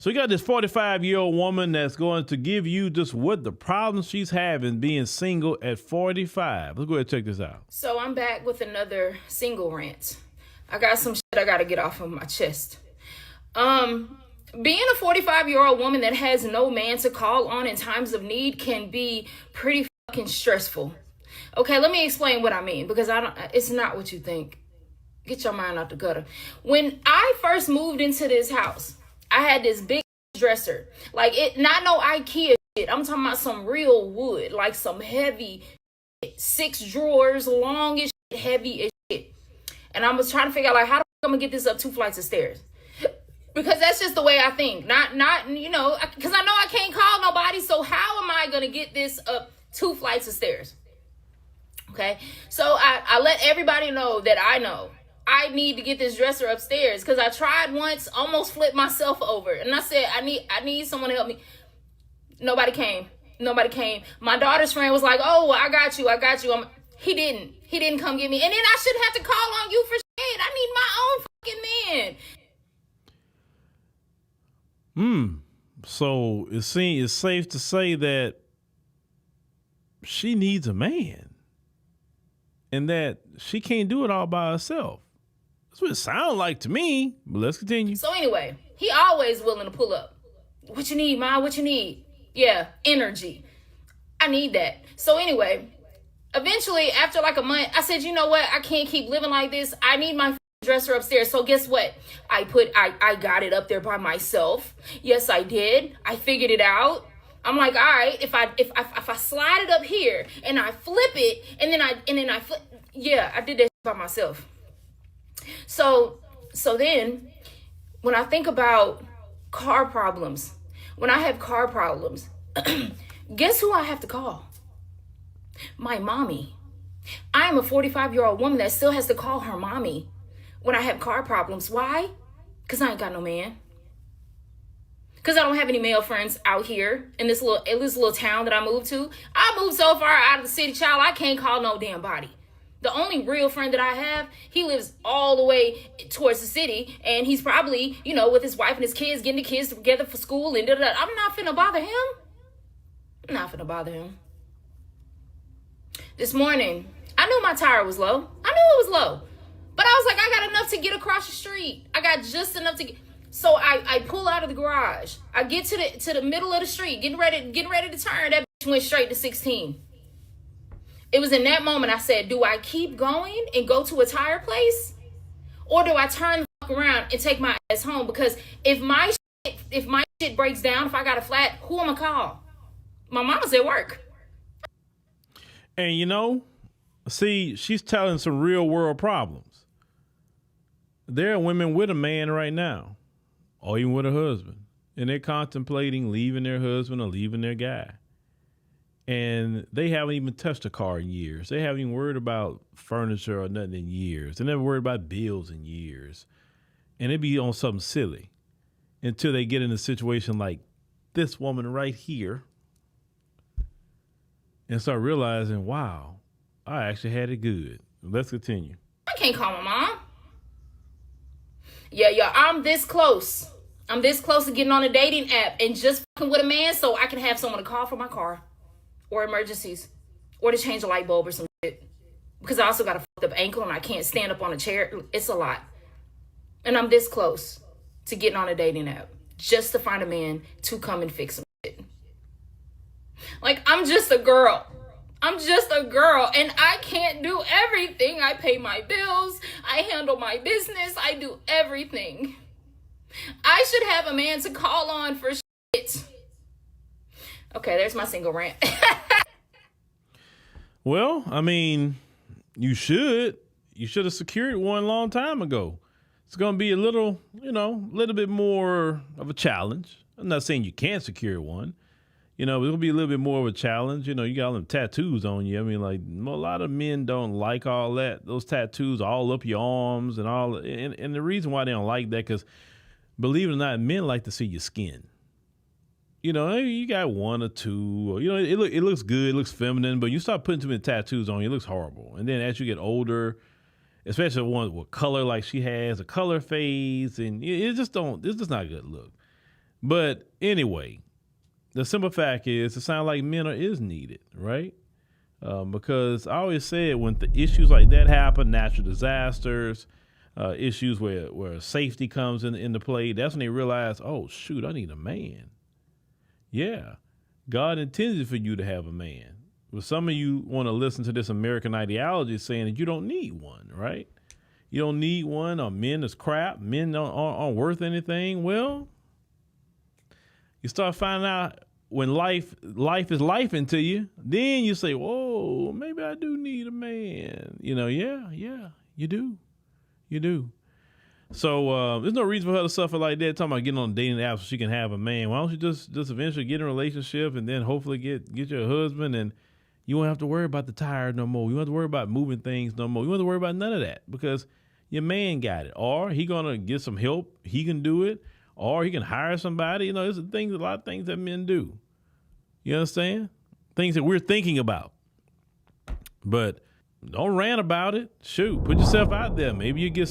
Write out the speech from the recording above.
So you got this 45-year-old woman that's going to give you just what the problem she's having being single at 45. Let's go ahead and check this out. So I'm back with another single rant. I got some shit I got to get off of my chest. Being a 45-year-old woman that has no man to call on in times of need can be pretty fucking stressful. Okay, let me explain what I mean, because it's not what you think. Get your mind out the gutter. When I first moved into this house, I had this big dresser. Like, it, not no IKEA shit. I'm talking about some real wood, like some heavy shit. 6 drawers, long as shit, heavy as shit. And I was trying to figure out, like, how the fuck I'm gonna get this up 2 flights of stairs? Because that's just the way I think. Not you know, because I know I can't call nobody, so how am I gonna get this up 2 flights of stairs? Okay, so I let everybody know that I know I need to get this dresser upstairs, because I tried once, almost flipped myself over, and I said I need someone to help me. Nobody came. My daughter's friend was like, "Oh, I got you." He didn't come get me, and then I shouldn't have to call on you for shit. I need my own fucking man. So it's safe to say that she needs a man, and that she can't do it all by herself. That's what it sounds like to me, but let's continue. So anyway, he always willing to pull up. What you need, Ma? What you need? Yeah, energy. I need that. So anyway, eventually, after like a month, I said, you know what? I can't keep living like this. I need my dresser upstairs. So guess what? I got it up there by myself. Yes, I did. I figured it out. I'm like, all right, if I slide it up here and I flip it and then I flip, yeah, I did that by myself. So then when I think about car problems, when I have car problems, guess who I have to call? My mommy. I am a 45-year-old woman that still has to call her mommy when I have car problems. Why? Because I ain't got no man. Because I don't have any male friends out here in this little town that I moved to. I moved so far out of the city, child, I can't call no damn body. The only real friend that I have, he lives all the way towards the city, and he's probably, you know, with his wife and his kids, getting the kids together for school, and da-da-da. I'm not finna bother him. This morning, I knew my tire was low. I knew it was low. But I was like, I got enough to get across the street. I got just enough to get. So I pull out of the garage. I get to the middle of the street, getting ready to turn. That bitch went straight to 16. It was in that moment I said, do I keep going and go to a tire place? Or do I turn the fuck around and take my ass home? Because if my shit breaks down, if I got a flat, who am I call? My mama's at work. And you know, see, she's telling some real world problems. There are women with a man right now, or even with a husband, and they're contemplating leaving their husband or leaving their guy. And they haven't even touched a car in years. They haven't even worried about furniture or nothing in years. They never worried about bills in years. And they be on something silly until they get in a situation like this woman right here and start realizing, wow, I actually had it good. Let's continue. I can't call my mom. Yeah, I'm this close. I'm this close to getting on a dating app and just fucking with a man so I can have someone to call for my car. Or emergencies, or to change a light bulb or some shit. Because I also got a fucked up ankle and I can't stand up on a chair. It's a lot. And I'm this close to getting on a dating app just to find a man to come and fix some shit. Like, I'm just a girl. And I can't do everything. I pay my bills. I handle my business. I do everything. I should have a man to call on for shit. Okay, there's my single rant. Well, I mean, you should have secured one a long time ago. It's going to be a little bit more of a challenge. I'm not saying you can't secure one. You know, it'll be a little bit more of a challenge. You know, you got all them tattoos on you. I mean, like, a lot of men don't like all that. Those tattoos all up your arms and all. And the reason why they don't like that, because believe it or not, men like to see your skin. You know, you got one or two, or, you know, it looks good, it looks feminine, but you start putting too many tattoos on you, it looks horrible. And then as you get older, especially one with color like she has, a color fades, and it's just not a good look. But anyway, the simple fact is, it sounds like men is needed, right? Because I always said when the issues like that happen, natural disasters, issues where safety comes into play, that's when they realize, oh, shoot, I need a man. Yeah, God intended for you to have a man. But some of you want to listen to this American ideology saying that you don't need one, right? You don't need one, or men is crap, men aren't worth anything. Well, you start finding out when life is life into you, then you say, whoa, maybe I do need a man. Yeah, you do. So there's no reason for her to suffer like that, talking about getting on a dating app so she can have a man. Why don't you just eventually get in a relationship and then hopefully get your husband, and you won't have to worry about the tire no more. You won't have to worry about moving things no more. You won't have to worry about none of that because your man got it. Or he going to get some help. He can do it. Or he can hire somebody. There's a lot of things that men do. You understand? Things that we're thinking about. But don't rant about it. Shoot, put yourself out there. Maybe you get some.